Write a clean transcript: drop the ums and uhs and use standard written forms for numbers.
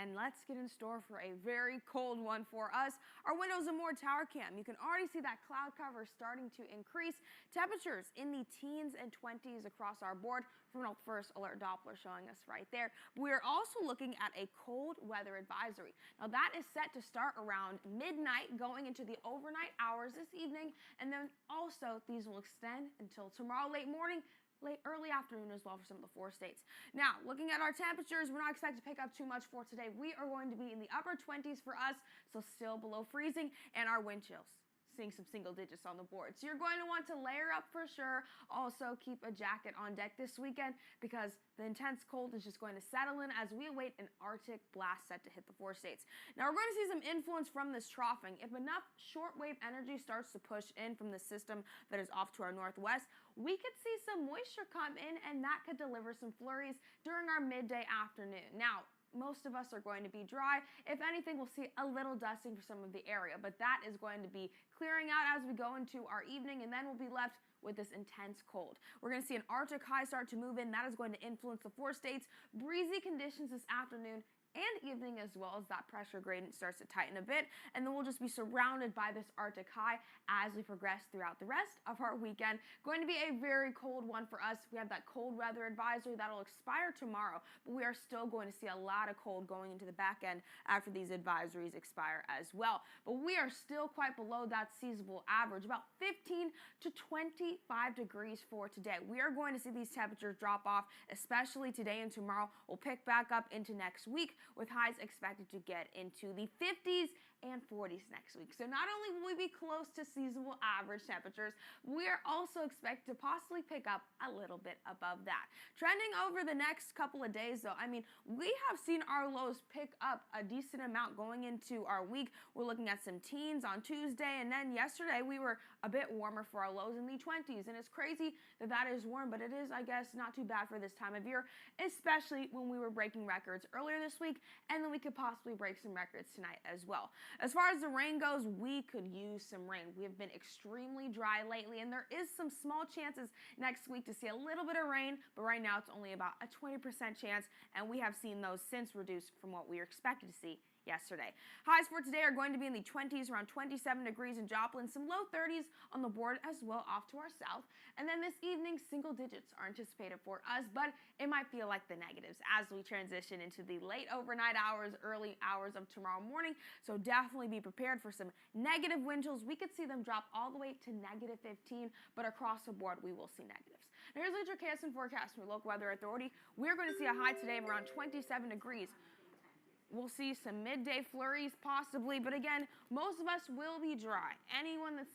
And let's get in store for a very cold one for us. Our windows and more tower cam. You can already see that cloud cover starting to increase. Temperatures in the teens and 20s across our board from an first alert Doppler showing us right there. We are also looking at a cold weather advisory. Now that is set to start around midnight going into the overnight hours this evening, and then also these will extend until tomorrow late morning, early afternoon as well for some of the 4 states. Now, looking at our temperatures, we're not expected to pick up too much for today. We are going to be in the upper 20s for us, so still below freezing, and our wind chills seeing some single digits on the board. So you're going to want to layer up for sure. Also, keep a jacket on deck this weekend because the intense cold is just going to settle in as we await an Arctic blast set to hit the 4 states. Now, we're going to see some influence from this troughing. If enough shortwave energy starts to push in from the system that is off to our northwest, we could see some moisture come in, and that could deliver some flurries during our midday afternoon. Now, most of us are going to be dry. If anything, we'll see a little dusting for some of the area, but that is going to be clearing out as we go into our evening, and then we'll be left with this intense cold. We're going to see an Arctic high start to move in. That is going to influence the 4 states. Breezy conditions this afternoon and evening, as well as that pressure gradient starts to tighten a bit, and then we'll just be surrounded by this Arctic high as we progress throughout the rest of our weekend. Going to be a very cold one for us. We have that cold weather advisory that'll expire tomorrow, but we are still going to see a lot of cold going into the back end after these advisories expire as well. But we are still quite below that seasonable average, about 15 to 25 degrees for today. We are going to see these temperatures drop off, especially today and tomorrow. We'll pick back up into next week, with highs expected to get into the 50s and 40s next week. So not only will we be close to seasonable average temperatures, we are also expected to possibly pick up a little bit above that. Trending over the next couple of days, though, we have seen our lows pick up a decent amount going into our week. We're looking at some teens on Tuesday, and then yesterday we were a bit warmer for our lows in the 20s. And it's crazy that that is warm, but it is, I guess, not too bad for this time of year, especially when we were breaking records earlier this week, and then we could possibly break some records tonight as well. As far as the rain goes, we could use some rain. We have been extremely dry lately, and there is some small chances next week to see a little bit of rain, but right now it's only about a 20% chance, and we have seen those since reduced from what we were expected to see yesterday. Highs for today are going to be in the 20s, around 27 degrees in Joplin, some low 30s on the board as well off to our south. And then this evening, single digits are anticipated for us, but it might feel like the negatives as we transition into the late overnight hours, early hours of tomorrow morning. So definitely be prepared for some negative wind chills. We could see them drop all the way to negative 15, but across the board, we will see negatives. Now here's your KSN forecast from your local weather authority. We're going to see a high today of around 27 degrees. We'll see some midday flurries possibly, but again, most of us will be dry. Anyone that's